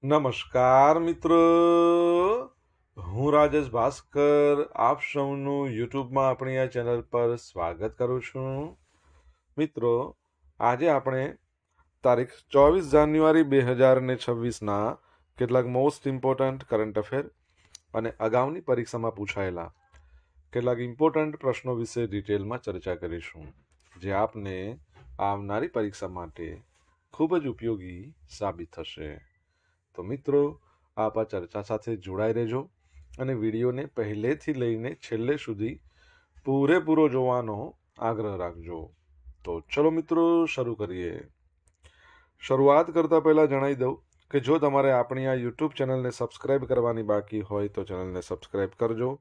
નમસ્કાર મિત્રો, હું રાજેશ ભાસ્કર આપ સૌનું યુટ્યુબમાં આપણી આ ચેનલ પર સ્વાગત કરું છું. મિત્રો, આજે આપણે તારીખ 24 જાન્યુઆરી 2026ના કેટલાક મોસ્ટ ઇમ્પોર્ટન્ટ કરંટ અફેર અને અગાઉની પરીક્ષામાં પૂછાયેલા કેટલાક ઇમ્પોર્ટન્ટ પ્રશ્નો વિશે ડિટેલમાં ચર્ચા કરીશું, જે આપને આવનારી પરીક્ષા માટે ખૂબ જ ઉપયોગી સાબિત થશે. તો મિત્રો, આપ આ ચર્ચા સાથે જોડાઈ રહેજો અને વિડીયોને પહેલેથી લઈને છેલ્લે સુધી પૂરેપૂરો જોવાનો આગ્રહ રાખજો. તો ચલો મિત્રો, શરૂ કરીએ. શરૂઆત કરતા પહેલા જણાવી દઉં કે જો તમારે આપણી આ યુટ્યુબ ચેનલને સબસ્ક્રાઇબ કરવાની બાકી હોય તો ચેનલને સબસ્ક્રાઇબ કરજો,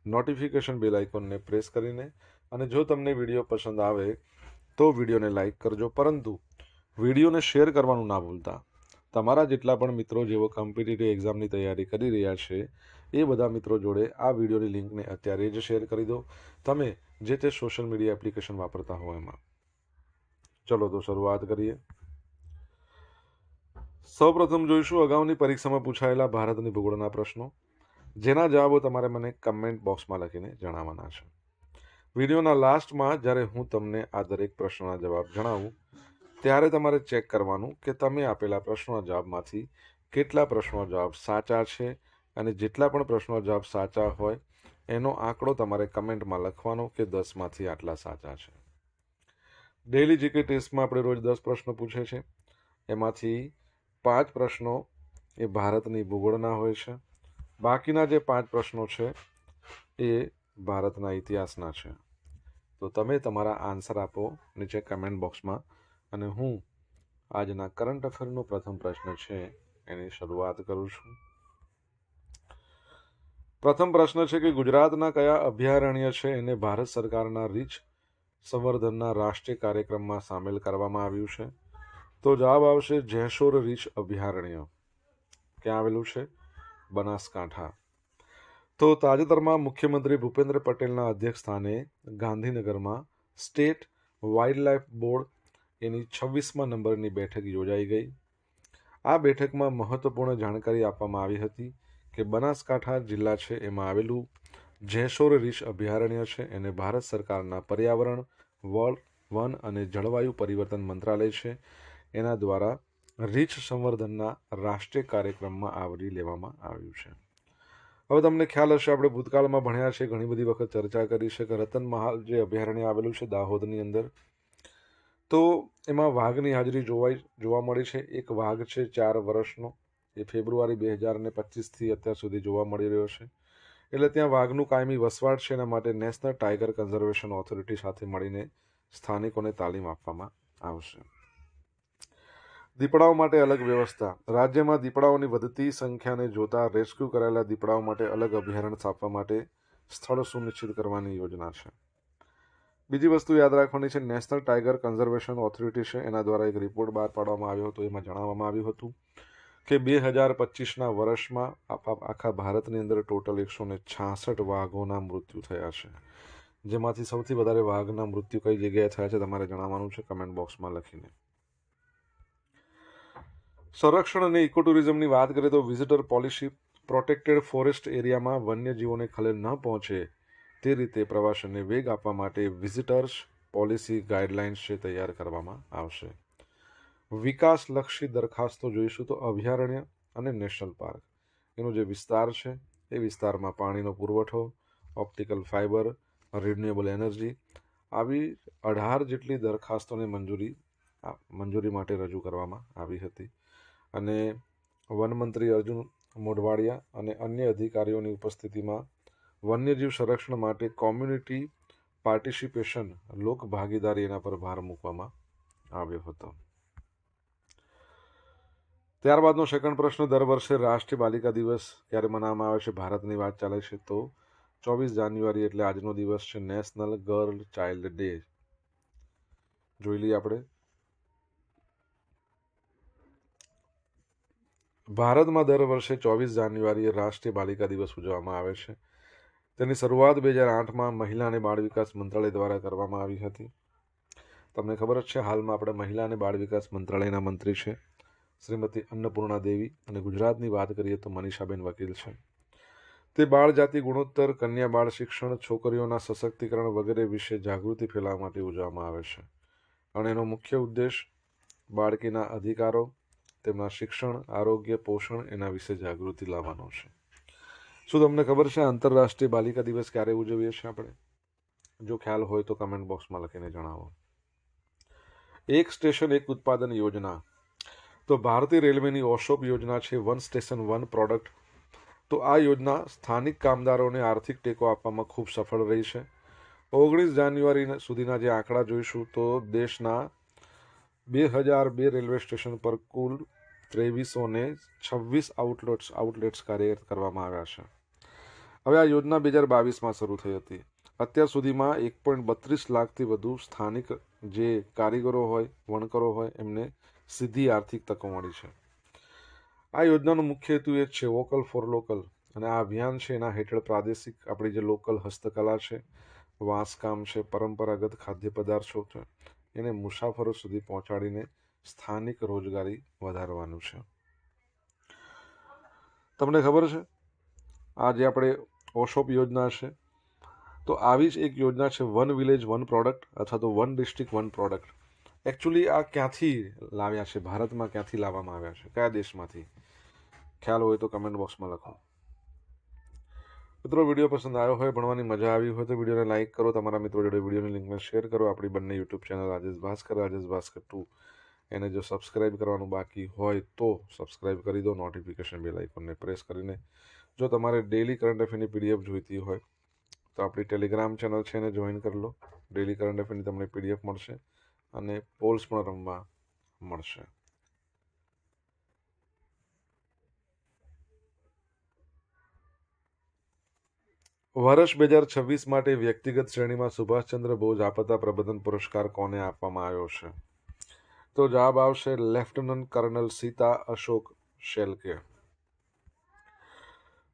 નોટિફિકેશન બેલ આઇકોનને પ્રેસ કરીને, અને જો તમને વિડીયો પસંદ આવે તો વિડીયોને લાઈક કરજો, પરંતુ વિડીયોને શેર કરવાનું ના ભૂલતા. તમારા જેટલા પણ મિત્રો જેઓ કોમ્પિટિટિવ એક્ઝામની તૈયારી કરી રહ્યા છે એ બધા મિત્રો જોડે આ વિડીયોની લિંકને અત્યારે જ શેર કરી દો, તમે જે તે સોશિયલ મીડિયા એપ્લિકેશન વાપરતા હો એમાં. ચલો તો શરૂઆત કરીએ. સૌપ્રથમ જોઈશું અગાઉની પરીક્ષામાં પૂછાયેલા ભારતની ભૂગોળના પ્રશ્નો, જેના જવાબો તમારે મને કમેન્ટ બોક્સમાં લખીને જણાવવાના છે. વિડીયોના લાસ્ટમાં જ્યારે હું તમને આ દરેક પ્રશ્નોના જવાબ જણાવું ત્યારે તમારે ચેક કરવાનું કે તમે આપેલા પ્રશ્નોના જવાબમાંથી કેટલા પ્રશ્નોના જવાબ સાચા છે, અને જેટલા પણ પ્રશ્નોના જવાબ સાચા હોય એનો આંકડો તમારે કમેન્ટમાં લખવાનો કે 10માંથી આટલા સાચા છે. ડેઇલી જીકે ટેસ્ટમાં આપણે રોજ 10 પ્રશ્નો પૂછે છે, એમાંથી 5 પ્રશ્નો એ ભારતની ભૂગોળના હોય છે, બાકીના જે 5 પ્રશ્નો છે એ ભારતના ઇતિહાસના છે. તો તમે તમારા આન્સર આપો નીચે કમેન્ટ બોક્સમાં, અને હું આજના કરંટ અફેરનો પ્રથમ પ્રશ્ન છે એની શરૂઆત કરું છું. પ્રથમ પ્રશ્ન છે કે ગુજરાતના કયા અભયારણ્ય છે એને ભારત સરકારના રીંછ સંવર્ધનના રાષ્ટ્રીય કાર્યક્રમમાં સામેલ કરવામાં આવ્યું છે? તો જવાબ આવશે જેશોર રીંછ અભયારણ્ય. ક્યાં આવેલું છે? બનાસકાંઠા. તો તાજેતરમાં મુખ્યમંત્રી ભૂપેન્દ્ર પટેલના અધ્યક્ષ સ્થાને ગાંધીનગરમાં સ્ટેટ વાઇલ્ડલાઇફ બોર્ડ એની 26મા નંબરની બેઠક યોજાઈ ગઈ. આ બેઠકમાં મહત્વપૂર્ણ જાણકારી આપવામાં આવી હતી કે બનાસકાંઠા જિલ્લા છે એમાં આવેલું જેશોર રીંછ અભયારણ્ય છે એને ભારત સરકારના પર્યાવરણ, વન અને જળવાયુ પરિવર્તન મંત્રાલય છે એના દ્વારા રીંછ સંવર્ધનના રાષ્ટ્રીય કાર્યક્રમમાં આવરી લેવામાં આવ્યું છે. હવે તમને ખ્યાલ હશે, આપણે ભૂતકાળમાં ભણ્યા છે, ઘણી બધી વખત ચર્ચા કરી છે કે રતનમહાલ જે અભયારણ્ય આવેલું છે દાહોદની અંદર, તો એમાં વાઘની હાજરી જોવા મળી છે. એક વાઘ છે 4 વર્ષનો, એ ફેબ્રુઆરી 2025થી અત્યાર સુધી જોવા મળી રહ્યો છે. એટલે ત્યાં વાઘનું કાયમી વસવાટ છે, એના માટે નેશનલ ટાઈગર કન્ઝર્વેશન ઓથોરિટી સાથે મળીને સ્થાનિકોને તાલીમ આપવામાં આવશે. દીપડાઓ માટે અલગ વ્યવસ્થા. રાજ્યમાં દીપડાઓની વધતી સંખ્યાને જોતા રેસ્ક્યુ કરાયેલા દીપડાઓ માટે અલગ અભયારણ્ય સ્થાપવા માટે સ્થળ સુનિશ્ચિત કરવાની યોજના છે. બીજી વસ્તુ યાદ રાખવાની છે, નેશનલ ટાઈગર કન્ઝર્વેશન ઓથોરિટી છે એના દ્વારા એક રિપોર્ટ બહાર પાડવામાં આવ્યો હતો. એમાં જણાવવામાં આવ્યું હતું કે 2025ના વર્ષમાં આખા ભારતની અંદર ટોટલ 166 વાઘોના મૃત્યુ થયા છે, જેમાંથી સૌથી વધારે વાઘના મૃત્યુ કઈ જગ્યાએ થયા છે તમારે જણાવવાનું છે કમેન્ટ બોક્સમાં લખીને. સંરક્ષણ અને ઇકો ટુરિઝમની વાત કરીએ તો વિઝિટર પોલિસી પ્રોટેક્ટેડ ફોરેસ્ટ એરિયામાં વન્યજીવોને ખલેલ ન પહોંચે તે રીતે પ્રવાસનને વેગ આપવા માટે વિઝિટર્સ પોલિસી ગાઈડલાઇન્સ છે તૈયાર કરવામાં આવશે. વિકાસલક્ષી દરખાસ્તો જોઈશું તો અભયારણ્ય અને નેશનલ પાર્ક એનો જે વિસ્તાર છે એ વિસ્તારમાં પાણીનો પુરવઠો, ઓપ્ટિકલ ફાઇબર, રિન્યુએબલ એનર્જી, આવી 18 જેટલી દરખાસ્તોને મંજૂરી માટે રજૂ કરવામાં આવી હતી. અને વનમંત્રી અર્જુન મોઢવાડિયા અને અન્ય અધિકારીઓની ઉપસ્થિતિમાં વન્યજીવ સંરક્ષણ માટે કોમ્યુનિટી પાર્ટિસિપેશન, લોક ભાગીદારી એના પર ભાર મૂકવામાં આવ્યો હતો. ત્યારબાદનો સેકન્ડ પ્રશ્ન, દર વર્ષે રાષ્ટ્રીય બાલિકા દિવસ ક્યારે મનાવવામાં આવે છે? ભારતની વાત ચાલે છે તો 24 જાન્યુઆરી એટલે આજનો દિવસ છે નેશનલ ગર્લ ચાઇલ્ડ ડે. જોઈ લઈએ આપણે. ભારતમાં દર વર્ષે 24 જાન્યુઆરીએ રાષ્ટ્રીય બાલિકા દિવસ ઉજવવામાં આવે છે. તેની શરૂઆત 2008માં મહિલા અને બાળ વિકાસ મંત્રાલય દ્વારા કરવામાં આવી હતી. તમને ખબર જ છે, હાલમાં આપણે મહિલા અને બાળ વિકાસ મંત્રાલયના મંત્રી છે શ્રીમતી અન્નપૂર્ણા દેવી, અને ગુજરાતની વાત કરીએ તો મનીષાબેન વકીલ છે. તે બાળ જાતિ ગુણોત્તર, કન્યા બાળ શિક્ષણ, છોકરીઓના સશક્તિકરણ વગેરે વિશે જાગૃતિ ફેલાવવા માટે ઉજવવામાં આવે છે. અને એનો મુખ્ય ઉદ્દેશ બાળકીના અધિકારો, તેમના શિક્ષણ, આરોગ્ય, પોષણ એના વિશે જાગૃતિ લાવવાનો છે. શું તમને ખબર છે આંતરરાષ્ટ્રીય બાલિકા દિવસ ક્યારે ઉજવીએ છીએ આપણે? જો ખ્યાલ હોય તો કમેન્ટ બોક્સમાં લખીને જણાવો. એક સ્ટેશન એક ઉત્પાદન યોજના. તો ભારતીય રેલવેની ઓશોપ યોજના છે વન સ્ટેશન વન પ્રોડક્ટ. તો આ યોજના સ્થાનિક કામદારોને આર્થિક ટેકો આપવામાં ખૂબ સફળ રહી છે. 19 જાન્યુઆરી સુધીના જે આંકડા જોઈશું તો દેશના 2002 રેલવે સ્ટેશન પર કુલ 2326 આઉટલેટ્સ કાર્યરત કરવામાં આવ્યા છે. હવે આ યોજના 2022માં શરૂ થઈ હતી. અત્યાર સુધીમાં 1.32 લાખથી વધુ સ્થાનિક જે કારીગરો હોય, વણકરો હોય, એમને સીધી આર્થિક તકો મળી છે. આ યોજનાનો મુખ્ય હેતુ એ છે વોકલ ફોર લોકલ, અને આ અભિયાન છે એના હેઠળ પ્રાદેશિક આપણી જે લોકલ હસ્તકલા છે, વાંસકામ છે, પરંપરાગત ખાદ્ય પદાર્થો છે, એને મુસાફરો સુધી પહોંચાડીને સ્થાનિક રોજગારી વધારવાનું છે. તમને ખબર છે આ જે આપણે ઓશોપ યોજના છે, તો આવી જ એક યોજના છે વન વિલેજ વન પ્રોડક્ટ અથવા તો one district one product. Actually આ ક્યાંથી લાવ્યા છે, ભારતમાં ક્યાંથી લાવવામાં આવ્યા છે, કયા દેશમાંથી? ખ્યાલ હોય તો કમેન્ટ બોક્સમાં લખો. મિત્રો, વિડીયો પસંદ આવ્યો હોય, ભણવાની મજા આવી હોય તો વિડીયોને લાઇક કરો, તમારા મિત્રો જોડે વિડીયોની લિંકને શેર કરો. આપણી બંને યુટ્યુબ ચેનલ રાજેશ ભાસ્કર 2 એને જો સબસ્ક્રાઇબ કરવાનું બાકી હોય તો સબસ્ક્રાઇબ કરી દો, નોટિફિકેશન બેલ આઇકોનને પ્રેસ કરીને. જો તમારે ડેઇલી કરંટ અફેરની પીડીએફ જોઈતી હોય તો આપણી ટેલિગ્રામ ચેનલ છે એને જોઈન કરી લો. ડેઇલી કરંટ અફેરની તમને પીડીએફ મળશે અને પોલ્સ પણ રમવા મળશે. વર્ષ 2026 માટે વ્યક્તિગત શ્રેણીમાં સુભાષચંદ્ર બોઝ આપદા પ્રબંધન પુરસ્કાર કોને આપવામાં આવ્યો છે? તો જવાબ આવશે લેફ્ટનન્ટ કર્નલ સીતા અશોક શેલ્કે.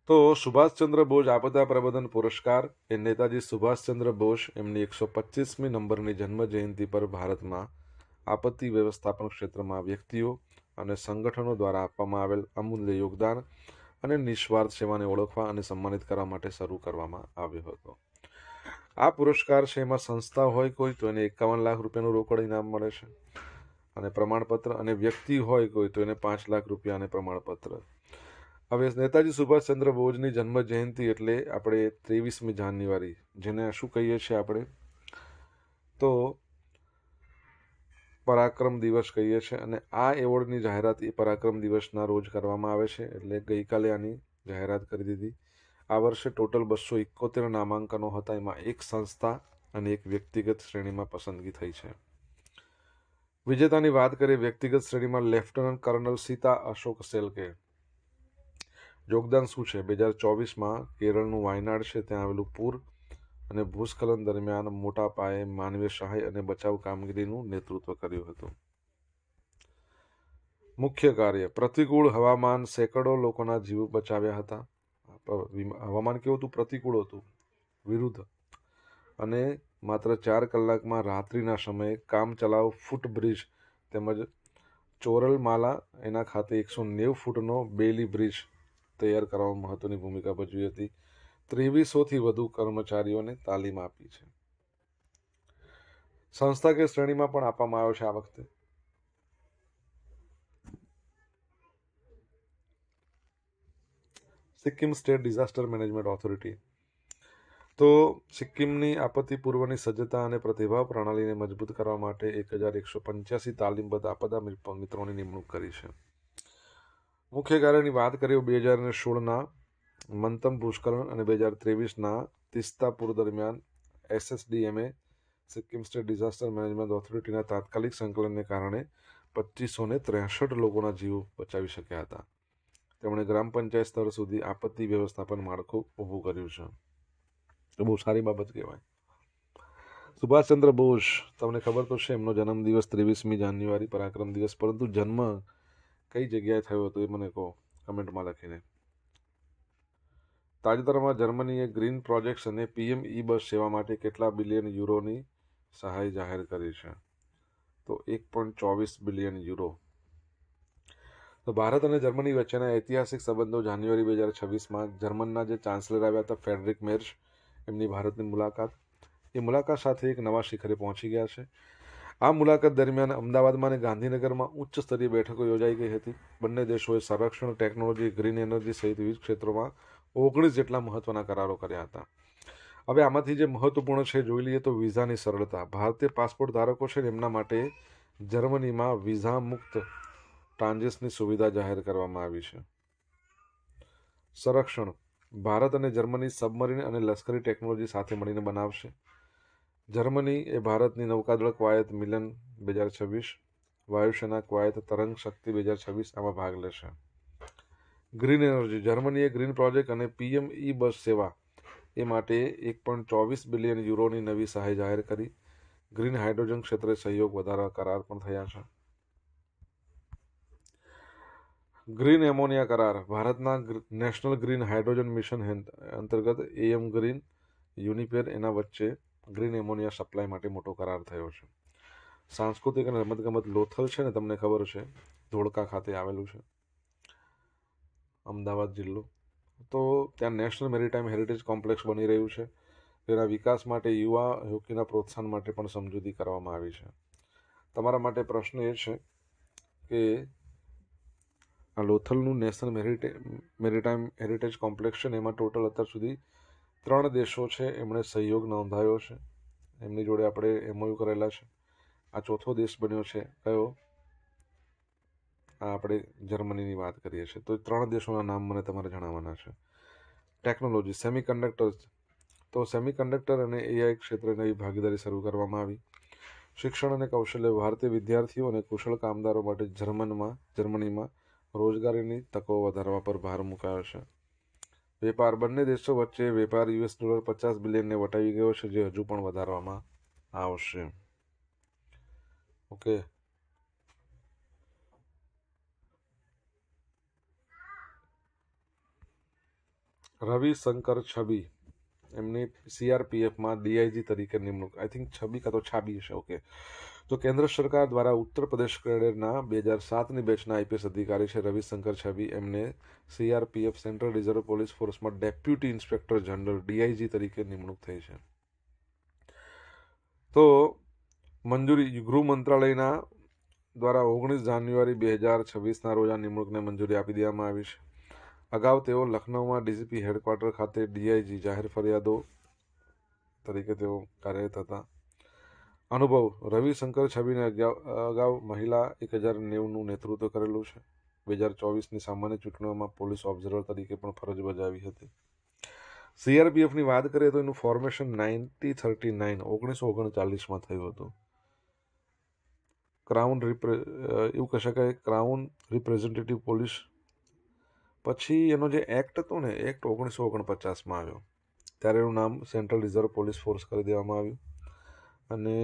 તો સુભાષચંદ્ર બોઝ આપદા પ્રબંધન પુરસ્કાર એ નેતાજી સુભાષચંદ્ર બોઝ એમની 125મી નંબરની જન્મ જયંતિ પર ભારતમાં આપત્તિ વ્યવસ્થાપન ક્ષેત્રમાં વ્યક્તિઓ અને સંગઠનો દ્વારા આપવામાં આવેલ અમૂલ્ય યોગદાન અને નિસ્વાર્થ સેવાને ઓળખવા અને સન્માનિત કરવા માટે શરૂ કરવામાં આવ્યો હતો. આ પુરસ્કાર છે એમાં સંસ્થા હોય કોઈ તો એને 51 લાખ રૂપિયાનું રોકડ ઇનામ મળે છે અને પ્રમાણપત્ર, અને વ્યક્તિ હોય કોઈ તો એને 5 લાખ રૂપિયા અને પ્રમાણપત્ર. હવે નેતાજી સુભાષચંદ્ર બોઝની જન્મ જયંતિ એટલે આપણે 23મી જાન્યુઆરી, જેને શું કહીએ છીએ આપણે? તો પરાક્રમ દિવસ કહીએ છીએ. અને આ એવોર્ડની જાહેરાત એ પરાક્રમ દિવસના રોજ કરવામાં આવે છે, એટલે ગઈકાલે આની જાહેરાત કરી દીધી. આ વર્ષે ટોટલ 271 નામાંકનો હતા, એમાં એક સંસ્થા અને એક વ્યક્તિગત શ્રેણીમાં પસંદગી થઈ છે. વિજેતાની વાત કરીએ વ્યક્તિગત શ્રેણીમાં લેફ્ટનન્ટ કર્નલ સીતા અશોક શેલ્કે. યોગદાન શું છે? 2024માં કેરળનું વાયનાડ છે ત્યાં આવેલું પૂર અને ભૂસ્ખલન દરમિયાન મોટા પાયે માનવીય સહાય અને બચાવ કામગીરીનું નેતૃત્વ કર્યું હતું. મુખ્ય કાર્ય: પ્રતિકૂળ હવામાન સેંકડો લોકોના જીવ બચાવ્યા હતા. હવામાન કેવું હતું? પ્રતિકૂળ હતું, વિરુદ્ધ. અને માત્ર 4 કલાકમાં રાત્રિના સમયે કામચલાઉ ફૂટબ્રિજ તેમજ ચોરલમાલા એના ખાતે 190 ફૂટનો બેલી બ્રિજ તૈયાર કરવામાં મહત્વની ભૂમિકા ભજવી હતી. 2300થી વધુ કર્મચારીઓને તાલીમ આપી છે. સંસ્થાકીય શ્રેણીમાં પણ આપવામાં આવ્યો છે આ વખતે. Sikkim state disaster management authority. તો સિક્કિમની આપત્તિ પૂર્વની સજ્જતા અને પ્રતિભાવ પ્રણાલીને મજબૂત કરવા માટે 1185 તાલીમબદ્ધ આપદા મિત્રોની નિમણૂક કરી છે. મુખ્ય કાર્યની વાત કરીએ 2016ના મંતમ ભૂસ્ખલન અને 2023ના તિસ્તા પૂર દરમિયાન SSDMએ સિક્કિમ સ્ટેટ ડિઝાસ્ટર મેનેજમેન્ટ ઓથોરિટીના તાત્કાલિક સંકલનને કારણે 2563 લોકોના જીવ બચાવી શક્યા હતા. તેમણે ગ્રામ પંચાયત સ્તર સુધી આપત્તિ વ્યવસ્થાપન માળખું ઊભું કર્યું છે. તો બહુ સારી બાબત કહેવાય. સુભાષચંદ્ર બોઝ, તમને ખબર તો છે એમનો જન્મદિવસ 23મી જાન્યુઆરી પરાક્રમ દિવસ, પરંતુ જન્મ કઈ જગ્યાએ થયો હતો એ મને કહો કમેન્ટમાં લખીને. તાજેતરમાં જર્મનીએ ગ્રીન પ્રોજેક્ટ્સ અને PM E-બસ સેવા માટે કેટલા બિલિયન યુરોની સહાય જાહેર કરી છે? તો 1.24 બિલિયન યુરો. તો ભારત અને જર્મની વચ્ચેના ઐતિહાસિક સંબંધો જાન્યુઆરી 2026માં જર્મનના જે ચાન્સલર આવ્યા હતા ફ્રેડરિક મેર્ચ, એમની ભારતની મુલાકાત, એ મુલાકાત સાથે એક નવા શિખરે પહોંચી ગયા છે. આ મુલાકાત દરમિયાન અમદાવાદમાં અને ગાંધીનગરમાં ઉચ્ચ સ્તરીય બેઠકો યોજાઈ ગઈ હતી. બંને દેશોએ સંરક્ષણ, ટેકનોલોજી, ગ્રીન એનર્જી સહિત વિવિધ ક્ષેત્રોમાં 19 જેટલા મહત્વના કરારો કર્યા હતા. હવે આમાંથી જે મહત્વપૂર્ણ છે જોઈ લઈએ તો વિઝાની સરળતા. ભારતીય પાસપોર્ટ ધારકો છે એમના માટે જર્મનીમાં વિઝા મુક્ત ટ્રાન્ઝિટની સુવિધા જાહેર કરવામાં આવી છે. સંરક્ષણ. ભારત અને જર્મની સબમરીન અને લશ્કરી ટેકનોલોજી સાથે મળીને બનાવશે. જર્મની એ ભારતની નૌકાદળ કવાયત મિલન 2026, વાયુસેના કવાયત તરંગ શક્તિ 2026 આમાં ભાગ લેશે. Green energy. જર્મનીએ ગ્રીન પ્રોજેક્ટ અને પીએમ ઈ બસ સેવા એ માટે 1.24 બિલિયન યુરોની નવી સહાય જાહેર કરી. ગ્રીન હાઇડ્રોજન ક્ષેત્રે સહયોગ વધારવા કરાર પણ થયા છે. ગ્રીન એમોનિયા કરાર. ભારતના નેશનલ ગ્રીન હાઇડ્રોજન મિશન અંતર્ગત એમ ગ્રીન, યુનિપેર એના વચ્ચે ગ્રીન એમોનિયા સપ્લાય માટે મોટો કરાર થયો છે. સાંસ્કૃતિક અને રમતગમત. લોથલ છે ને, તમને ખબર છે, ધોળકા ખાતે આવેલું છે, અમદાવાદ જિલ્લો. તો ત્યાં નેશનલ મેરીટાઈમ હેરિટેજ કોમ્પ્લેક્સ બની રહ્યું છે. તેના વિકાસ માટે યુવા હોકીના પ્રોત્સાહન માટે પણ સમજૂતી કરવામાં આવી છે. તમારા માટે પ્રશ્ન એ છે કે આ લોથલનું નેશનલ મેરીટાઈમ હેરિટેજ કોમ્પ્લેક્સ છે ને, એમાં ટોટલ અત્યાર સુધી 3 દેશો છે એમણે સહયોગ નોંધાયો છે. એમની જોડે આપણે એમઓયુ કરેલા છે. આ 4થો દેશ બન્યો છે. કયો? આપણે જર્મનીની વાત કરીએ છીએ. તો 3 દેશોના નામ મને તમારે જણાવવાના છે. ટેકનોલોજી. સેમિકન્ડક્ટર. તો સેમિકન્ડક્ટર અને એઆઈ ક્ષેત્રે નવી ભાગીદારી શરૂ કરવામાં આવી. શિક્ષણ અને કૌશલ્ય. ભારતીય વિદ્યાર્થીઓ અને કુશળ કામદારો માટે જર્મનીમાં રોજગારીની તકો વધારવા પર ભાર મુકાયો છે. વેપાર. બંને દેશો વચ્ચે વેપાર $50 બિલિયનને વટાવી ગયો છે, જે હજુ પણ વધારવામાં આવશે. ઓકે. રવિશંકર છબી, એમની સીઆરપીએફમાં ડીઆઈજી તરીકે નિમણૂક. આઈ થિંક છબી કાં તો છાબી હશે. ઓકે. તો કેન્દ્ર સરકાર દ્વારા ઉત્તર પ્રદેશ કેડરના 2007ની બેચના આઈપીએસ અધિકારી છે રવિશંકર છબી. એમને સીઆરપીએફ સેન્ટ્રલ રિઝર્વ પોલીસ ફોર્સમાં ડેપ્યુટી ઇન્સ્પેક્ટર જનરલ ડીઆઈજી તરીકે નિમણૂક થઈ છે. તો મંજૂરી. ગૃહ મંત્રાલયના દ્વારા 19 જાન્યુઆરી 2026ના રોજ આ નિમણૂકને મંજૂરી આપી દેવામાં આવી છે. અગાઉ તેઓ લખનૌમાં ડીજીપી હેડક્વાર્ટર ખાતે ડીઆઈજી જાહેર ફરિયાદો તરીકે તેઓ કાર્યરત હતા. અનુભવ. રવિશંકર છબીને અગાઉ મહિલા 1090નું નેતૃત્વ કરેલું છે. 2024ની સામાન્ય ચૂંટણીઓમાં પોલીસ ઓબ્ઝર્વર તરીકે પણ ફરજ બજાવી હતી. સીઆરપીએફની વાત કરીએ તો એનું ફોર્મેશન 1939માં થયું હતું. એવું કહી શકાય ક્રાઉન રિપ્રેઝેન્ટેટિવ પોલીસ. પછી એનો જે એક્ટ હતો ને, એક્ટ 1949માં આવ્યો. ત્યારે એનું નામ સેન્ટ્રલ રિઝર્વ પોલીસ ફોર્સ કરી દેવામાં આવ્યું. અને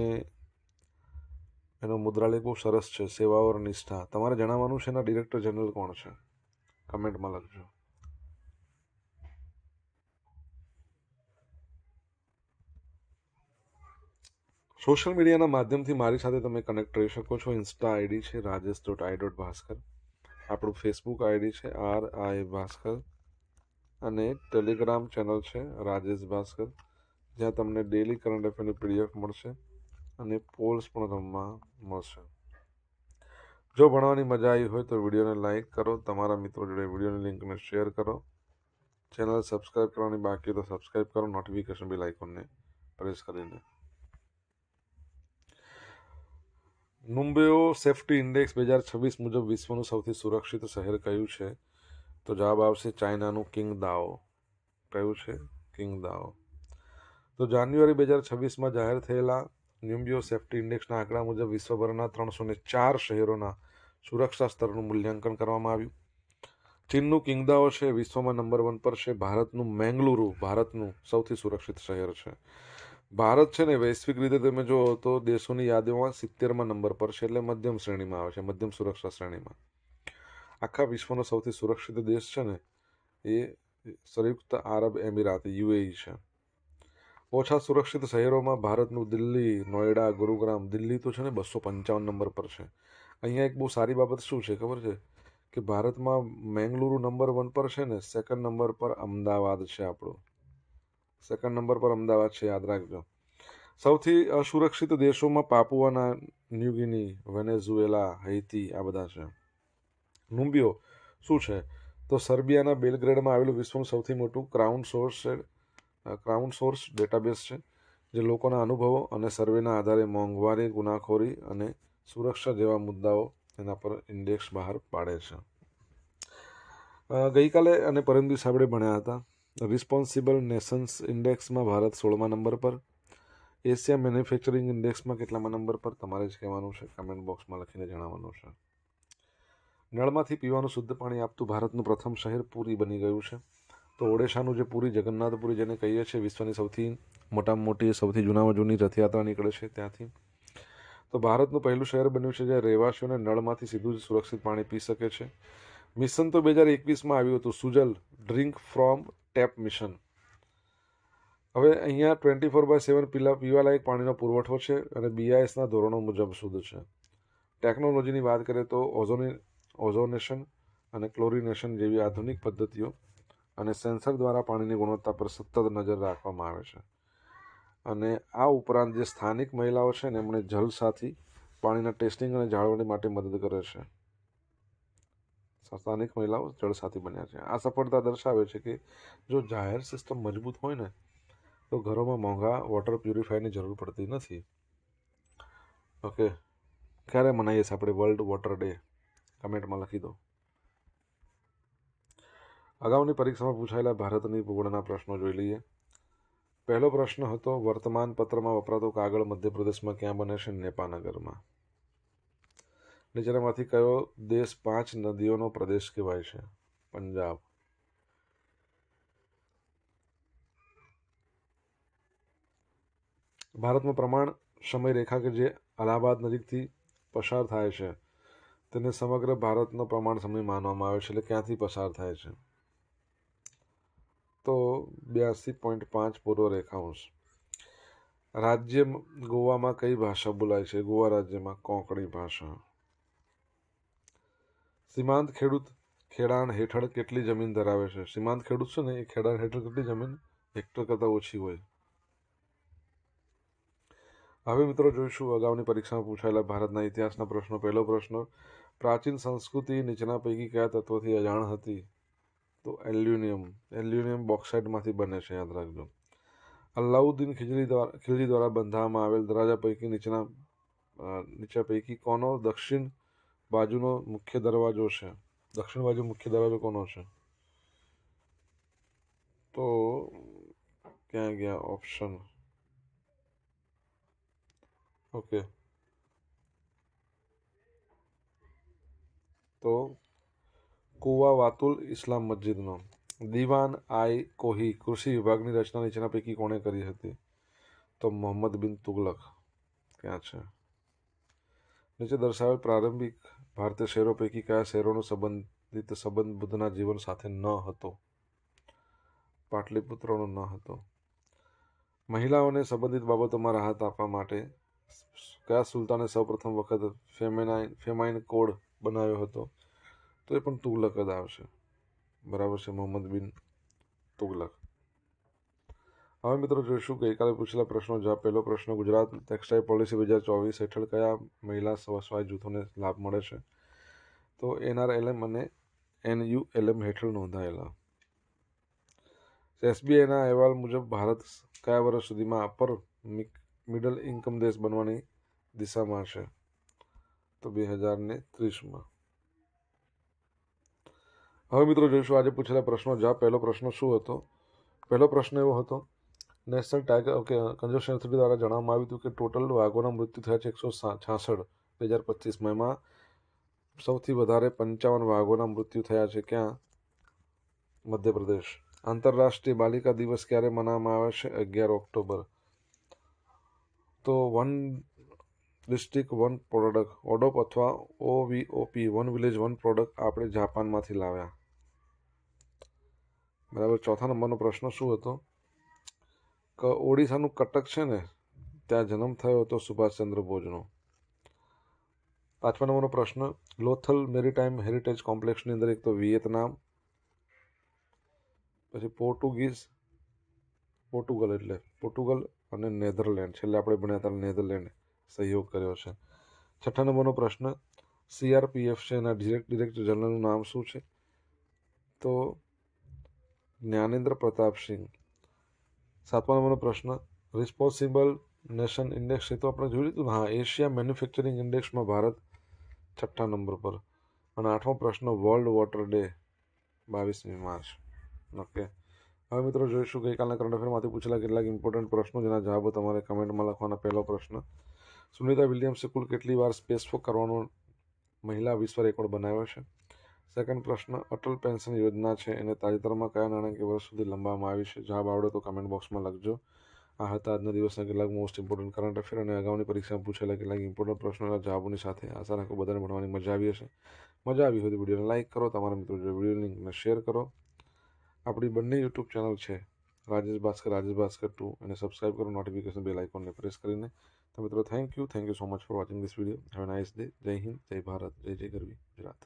એનો મુદ્રાલેખ બહુ સરસ છે, સેવા ઓર નિષ્ઠા. તમારે જણાવવાનું છે એના ડિરેક્ટર જનરલ કોણ છે, કમેન્ટમાં લખજો. સોશિયલ મીડિયાના માધ્યમથી મારી સાથે તમે કનેક્ટ રહી શકો છો. ઇન્સ્ટા આઈડી છે rajesh.i.bhaskar. આપણું ફેસબુક આઈડી છે RI ભાસ્કર. અને ટેલિગ્રામ ચેનલ છે રાજેશ ભાસ્કર, જ્યાં તમને ડેલી કરંટ અફેરની પીડીએફ મળશે અને પોલ્સ પણ રમવા મળશે. જો ભણવાની મજા આવી હોય તો વિડીયોને લાઇક કરો, તમારા મિત્રો જોડે વિડીયોની લિંકને શેર કરો. ચેનલ સબસ્ક્રાઈબ કરવાની બાકી તો સબસ્ક્રાઈબ કરો, નોટિફિકેશન બેલ આઇકોનને પ્રેસ કરીને. નુમ્બેઓ સેફ્ટી ઇન્ડેક્સ 2026 મુજબ વિશ્વનું સૌથી સુરક્ષિત શહેર કયું છે? તો જવાબ આવશે ચાઇનાનું કિંગદાઓ. કયું છે? કિંગદાઓ. તો જાન્યુઆરી 2026માં જાહેર થયેલા નુમ્બેઓ સેફ્ટી ઇન્ડેક્સના આંકડા મુજબ વિશ્વભરના 304 શહેરોના સુરક્ષા સ્તરનું મૂલ્યાંકન કરવામાં આવ્યું. ચીનનું કિંગદાઓ છે વિશ્વમાં નંબર 1 પર છે. ભારતનું મેંગલુરુ ભારતનું સૌથી સુરક્ષિત શહેર છે. ભારત છે ને, વૈશ્વિક રીતે તમે જુઓ તો દેશોની યાદીમાં 70માં નંબર પર છે, એટલે મધ્યમ શ્રેણીમાં આવે છે, મધ્યમ સુરક્ષા શ્રેણીમાં. આખા વિશ્વનો સૌથી સુરક્ષિત દેશ છે ને, એ સંયુક્ત આરબ એમિરાત યુએઈ છે. ઓછા સુરક્ષિત શહેરોમાં ભારતનું દિલ્હી, નોઈડા, ગુરુગ્રામ. દિલ્હી તો છે ને 255 નંબર પર છે. અહીંયા એક બહુ સારી બાબત શું છે ખબર છે કે ભારતમાં મેંગલુરુ નંબર 1 પર છે ને, સેકન્ડ નંબર પર અમદાવાદ છે આપણું. સેકન્ડ નંબર પર અમદાવાદ છે, યાદ રાખજો. સૌથી અસુરક્ષિત દેશોમાં પાપુઆના ન્યૂગિની, વેનેઝુએલા, હૈતી આ બધા છે. નુમ્બિયો શું છે? તો સર્બિયાના બેલગ્રેડમાં આવેલું વિશ્વનું સૌથી મોટું ક્રાઉડ સોર્સ ડેટાબેઝ છે, જે લોકોના અનુભવો અને સર્વેના આધારે મોંઘવારી, ગુનાખોરી અને સુરક્ષા જેવા મુદ્દાઓ એના પર ઇન્ડેક્સ બહાર પાડે છે. ગઈકાલે અને પરમ દિવસે આપણે ભણ્યા હતા રિસ્પોન્સિબલ નેશન્સ ઇન્ડેક્સમાં ભારત 16મા નંબર પર. એશિયા મેન્યુફેક્ચરિંગ ઇન્ડેક્સમાં કેટલામા નંબર પર તમારે જ કહેવાનું છે, કમેન્ટ બોક્સમાં લખીને જણાવવાનું છે. નળમાંથી પીવાનું શુદ્ધ પાણી આપતું ભારતનું પ્રથમ શહેર પુરી બની ગયું છે. તો ઓડિશાનું જે પુરી, જગન્નાથપુરી જેને કહીએ છીએ, વિશ્વની સૌથી મોટામાં મોટી, સૌથી જૂનામાં જૂની રથયાત્રા નીકળે છે ત્યાંથી. તો ભારતનું પહેલું શહેર બન્યું છે જ્યાં રહેવાસીઓને નળમાંથી સીધું જ સુરક્ષિત પાણી પી શકે છે. મિશન તો 2021માં આવ્યું હતું, Sujal drink from tap mission. હવે અહીંયા 24/7 પીવાલાયક પાણીનો પુરવઠો છે અને BISના ધોરણો મુજબ શુદ્ધ છે. ટેકનોલોજીની વાત કરીએ તો ઓઝોનેશન અને ક્લોરિનેશન જેવી આધુનિક પદ્ધતિઓ અને સેન્સર દ્વારા પાણીની ગુણવત્તા પર સતત નજર રાખવામાં આવે છે. અને આ ઉપરાંત જે સ્થાનિક મહિલાઓ છે ને, એમણે જલસાથી પાણીના ટેસ્ટિંગ અને જાળવણી માટે મદદ કરે છે. સ્થાનિક મહિલાઓ જળસાથી બન્યા છે. આ સફળતા દર્શાવે છે કે જો જાહેર સિસ્ટમ મજબૂત હોય ને, તો ઘરોમાં મોંઘા વોટર પ્યુરિફાયરની જરૂર પડતી નથી. ઓકે, ક્યારે મનાવીએ છીએ આપણે વર્લ્ડ વોટર ડે? કમેન્ટમાં લખી દો. અગાઉની પરીક્ષામાં પૂછાયેલા ભારતની ભૂગોળના પ્રશ્નો જોઈ લઈએ. પહેલો પ્રશ્ન હતો, વર્તમાન પત્રમાં વપરાતો કાગળ મધ્યપ્રદેશમાં ક્યાં બને છે? નેપાનગરમાં. નીચેનામાંથી કયો દેશ 5 નદીઓનો પ્રદેશ કહેવાય છે? પંજાબ. ભારતમાં પ્રમાણ સમય રેખા કે જે અલ્હાબાદ નજીકથી પસાર થાય છે, તેને સમગ્ર ભારતનો પ્રમાણ સમય માનવામાં આવે છે. એટલે ક્યાંથી પસાર થાય છે? તો 82.5 પૂર્વ રેખાંશ. રાજ્ય ગોવામાં કઈ ભાષા બોલાય છે? ગોવા રાજ્યમાં કોંકણી ભાષા. સીમાંત ખેડૂત ખેડાણ હેઠળ કેટલી જમીન ધરાવે છે? સીમાંત ખેડૂત છે ને, એ ખેડાણ હેઠળ કેટલી જમીન? હેક્ટર કરતાં ઓછી હોય. હવે મિત્રો જોઈશું અગાઉની પરીક્ષામાં પૂછાયેલા ભારતના ઇતિહાસના પ્રશ્નો. પહેલો પ્રશ્ન, પ્રાચીન સંસ્કૃતિ નીચેના પૈકી કયા તત્વથી અજાણ હતી? તો એલ્યુમિનિયમ બોક્સાઇટમાંથી બને છે, યાદ રાખજો. અલાઉદ્દીન ખિલજી દ્વારા બંધાવવામાં આવેલ દરવાજા પૈકી નીચે પૈકી કોનો દક્ષિણ બાજુનો મુખ્ય દરવાજો છે? દક્ષિણ બાજુ મુખ્ય દરવાજો કોનો છે? તો ક્યાં ગયા ઓપ્શન? ઓકે, તો કુવા વાતુલ ઇસ્લામ મસ્જિદનો. દિવાન આઈ કોહી કૃષિ વિભાગની રચના નીચેના પૈકી કોણે કરી હતી? તો મોહમ્મદ બિન તુગલક. ક્યાં છે? નીચે દર્શાવેલ પ્રારંભિક ભારતીય શહેરો પૈકી કયા શહેરોનો સંબંધ બુદ્ધના જીવન સાથે ન હતો? પાટલીપુત્રનો ન હતો. મહિલાઓને સંબંધિત બાબતોમાં રાહત આપવા માટે કયા સુલતાને સૌપ્રથમ વખત ફેમાઇન કોડ બનાવ્યો હતો? તો એ પણ તુગલક જ આવશે. બરાબર છે, મોહમ્મદ બિન તુગલક. હવે મિત્રો જોઈશું ગઈકાલે પૂછેલા પ્રશ્નો. જવાબ. પહેલો પ્રશ્ન, ગુજરાત ટેક્સટાઇલ પોલિસી 2024 હેઠળ કયા મહિલા સ્વસહાય જૂથોને લાભ મળે છે? તો NRLM અને NULM હેઠળ નોંધાયેલા. SBIના અહેવાલ મુજબ ભારત કયા વર્ષ સુધીમાં અપર મિડલ ઇન્કમ દેશ બનવાની દિશામાં છે? તો 2030માં. હવે મિત્રો જોઈશું આજે પૂછેલા પ્રશ્નો. જવાબ. પહેલો પ્રશ્ન શું હતો? પહેલો પ્રશ્ન એવો હતો, નેશનલ ટાઈગર કન્ઝર્વેશન ઓથોરિટી દ્વારા જણાવવામાં આવ્યું હતું કે ટોટલ વાઘોના મૃત્યુ થયા છે 166 2025માં. એમાં સૌથી વધારે 55 વાઘોના મૃત્યુ થયા છે ક્યાં? મધ્યપ્રદેશ. આંતરરાષ્ટ્રીય બાલિકા દિવસ ક્યારે મનાવવામાં આવે છે? 11 ઓક્ટોબર. તો વન ડિસ્ટ્રિક્ટ વન પ્રોડક્ટ, ઓડોપ અથવા OVOP, one village one product આપણે જાપાનમાંથી લાવ્યા. બરાબર. ચોથા નંબરનો પ્રશ્ન શું હતો? ઓડિશાનું કટક છે ને, ત્યાં જન્મ થયો હતો સુભાષચંદ્ર બોઝનો. પાંચમા નંબરનો પ્રશ્ન, લોથલ મેરીટાઈમ હેરિટેજ કોમ્પ્લેક્સની અંદર એક તો વિયેતનામ, પછી પોર્ટુગલ અને નેધરલેન્ડ, છેલ્લે આપણે ભણ્યા હતા નેધરલેન્ડ સહયોગ કર્યો છે. 6 નંબરનો પ્રશ્ન, CRPF છે એના ડિરેક્ટર જનરલનું નામ શું છે? તો જ્ઞાનેન્દ્ર પ્રતાપ સિંહ. 7મા નંબરનો પ્રશ્ન, રિસ્પોન્સિબલ નેશન ઇન્ડેક્સ એ તો આપણે જોયું હતું ને, હા, એશિયા મેન્યુફેક્ચરિંગ ઇન્ડેક્સમાં ભારત 6 નંબર પર. અને 8મો પ્રશ્ન, વર્લ્ડ વોટર ડે 22મી માર્ચ. ઓકે, હવે મિત્રો જોઈશું ગઈકાલના કરંટ અફેરમાંથી પૂછેલા કેટલાક ઇમ્પોર્ટન્ટ પ્રશ્નો, જેના જવાબો તમારે કમેન્ટમાં લખવાના. પહેલો પ્રશ્ન, સુનિતા વિલિયમ્સે કુલ કેટલી વાર સ્પેસવોક કરવાનો મહિલા વિશ્વ રેકોર્ડ બનાવ્યો છે? સેકન્ડ પ્રશ્ન, અટલ પેન્શન યોજના છે એને તાજેતરમાં કયા નાણાકીય વર્ષ સુધી લંબાવવામાં આવી છે? જવાબ આવડે તો કમેન્ટ બોક્સમાં લખજો. આ હતા આજના દિવસના કેટલાક મોસ્ટ ઇમ્પોર્ટન્ટ કરંટ અફેર અને અગાઉની પરીક્ષામાં પૂછેલા કેટલાક ઇમ્પોર્ટન્ટ પ્રશ્નોના જવાબોની સાથે. આશા રાખું બધાને ભણવાની મજા આવી હશે. મજા આવી હોય તો વિડીયોને લાઇક કરો, તમારા મિત્રો જોડે વિડીયો લિંકને શેર કરો. આપણી બંને યુટ્યુબ ચેનલ છે, રાજેશ ભાસ્કર 2, અને સબસ્ક્રાઇબ કરો નોટિફિકેશન બેલ આઇકોનને પ્રેસ કરીને. તો મિત્રો thank you so much for watching this video. Have a nice day. જય હિન્દ, જય ભારત, જય જય ગરવી ગુજરાત.